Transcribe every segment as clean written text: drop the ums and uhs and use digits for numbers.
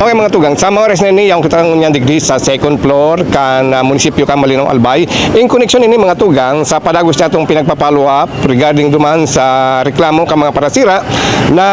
Okay mga tugang, sa mga oras na ini yung kitang niyang digdi sa second floor kan munisipyo kan Malinaw Albay. In connection ini mga tugang sa padagos natong pinagpa-follow up regarding duman sa reklamo ka mga parasira na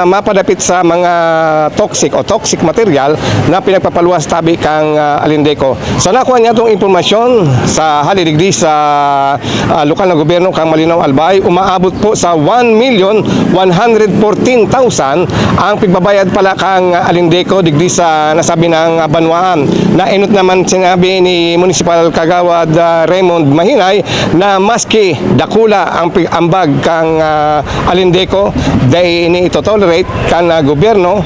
mapadapit sa mga toxic material na pinagpapaluwas tabi kang Alindeco. So nakuha niya itong impormasyon sa halidigdi sa lokal na gobyerno kang Malinaw Albay, umaabot po sa 1,114,000 ang pigbabayad pala kang Alindeco digdi sa nasabi ng banwaan. Na inot naman sinabi ni Municipal Kagawad Raymond Mahinay na maski dakula ang ambag kang Alindeco dahil ini ito tolerate kan gobyerno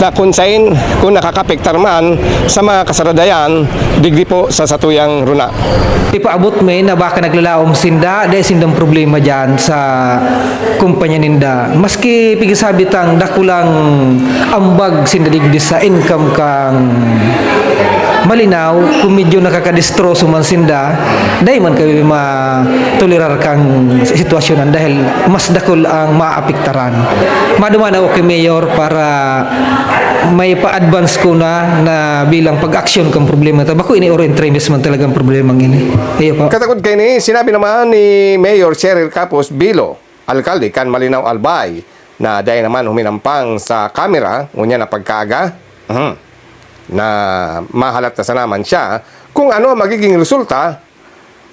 na kunsain kung nakakapektar man sa mga kasaradayan digdi po sa satuyang runa. Ipaabot may na baka naglalaom sinda dahil sindang problema dyan sa kumpanya ninda. Maski pigisabitang dakulang ambag sinda digdi sa income kang Malinaw, kung medyo nakakadistroso man sinda, dahil man kayo matolerar kang sitwasyonan dahil mas dakol ang maapektaran. Maduman ako kay Mayor para may pa-advance ko na bilang pag-aksyon kang problema. Bako ini oro entremis man talagang problema ini. Iyo po. Katakot kay ni, sinabi naman ni Mayor Cheryl Capos Bilo, alkalde kan Malinaw Albay, na dahil naman huminampang sa kamera, ngunya na pagkaaga, na mahalata sa naman siya kung ano magiging resulta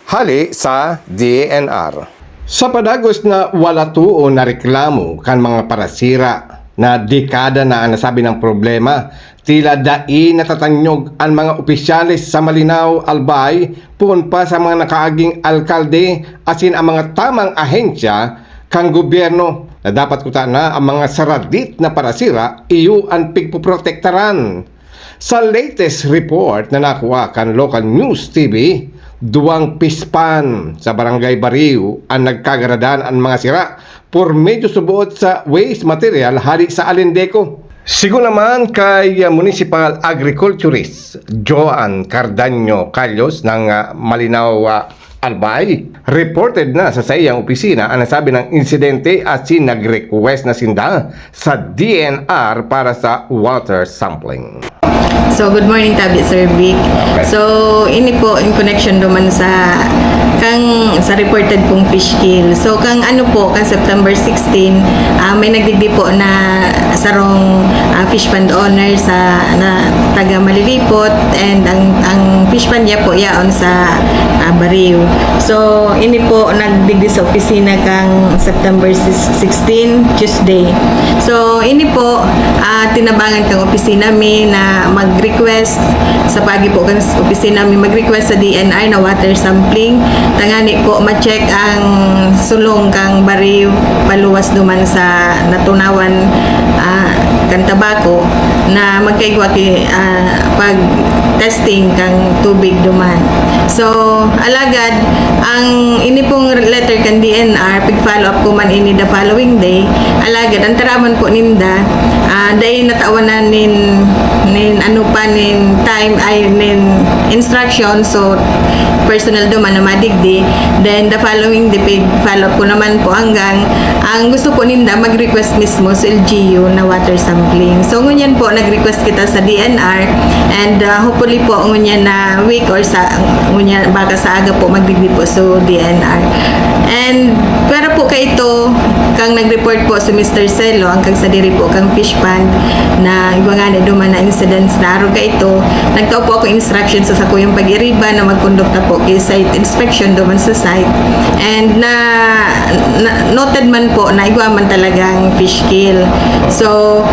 hali sa DNR. Sa padagos na wala tuo na reklamo kan mga parasira na dekada na ang nasabi ng problema, tila dai natatanyog ang mga opisyalis sa Malinaw Albay puon pa sa mga nakaaging alkalde asin ang mga tamang ahensya kang gobyerno na dapat kuta na ang mga saradit na parasira iyo ang pigpoprotektaran. Sa latest report na nakuha kan Local News TV, duwang pispan sa Barangay Bariu ang nagkagaradan ang mga sira por medyo subuot sa waste material hali sa Alindeco. Sigo naman kay Municipal Agriculturist Joan Cardaño Callos ng Malinaw Albay, reported na sa iyang opisina ang nasabi ng insidente at nag-request na sinda sa DNR para sa water sampling. So, good morning Tabi, Sir Vic. So, ini po in connection duman sa reported pong fish kill. So, kang September 16, may nagdigdi po na sarong fish pond owner sa taga Malilipot and ang fish pond niya po yaon sa Bariu. So, ini po nagdigdi sa opisina kang September 16, Tuesday. So, ini po tinabangan kang opisina mi na mag-request sa pagi po kang opisina mi mag-request sa DNR na water sampling. Tangani po ma-check ang sulong kang Bariu paluwas duman sa natunawan kang tabako na magkaigwa pag testing kang tubig duman. So, alagad ang ini pong letter kan DNR pig follow up ko man ini the following day. Alagad ang taraman po ninda dahil natawanan nin time ay nin instruction, so personal duman na madigdi. Then the following day pig follow up ko naman po hanggang ang gusto po ninda mag-request mismo sa LGU na water sampling. So ngunyan po nag-request kita sa DNR and hopefully po ngunyan na week or sa ngunyan baka sa aga po magdigdi po sa DNR. And pero po kay ito kang nag-report po sa Mr. Celo ang kang sa diri po kang fish pond na iwangan na duman na incidents na araw ka ito nagtao po ako instructions sa kuyang pag-iriba na mag-conduct na po kay site inspection duman sa site and na noted man po na igwaman talagang fish kill. So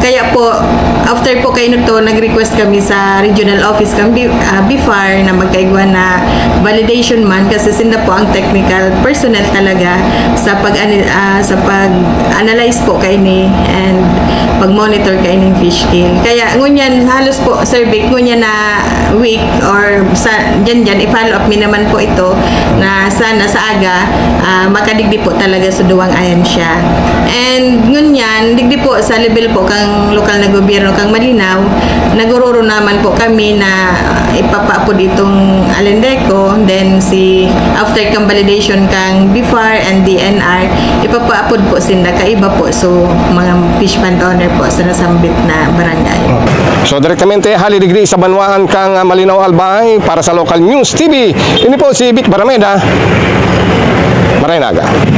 kaya po after po kayo nito nag-request kami sa regional office kang BIFAR na magkaigwa na validation man kasi sinda po ang technical personnel talaga sa pag-analyze po kay ni and pag-monitor kay ning fish kill. Kaya ngunyan halos po Sir Vic ngunyan na week or sa dyan i-follow up mi naman po ito na sana sa aga makadigdi po talaga sa duwang ayan siya. And ngunyan digdi po sa level po kang lokal na gobyerno kang Malinaw Malinaw, nagururo naman po kami na ipapaapod itong Alendeco, then after kang validation kang BIFAR and DNR, ipapaapod po sinda kaiba po so mga fish pond owner po sa nasambit na barangay. So direktamente hali degree sa Banwaan kang Malinaw Albay para sa Local News TV. Ini po si Vic Barameda. Maray naga.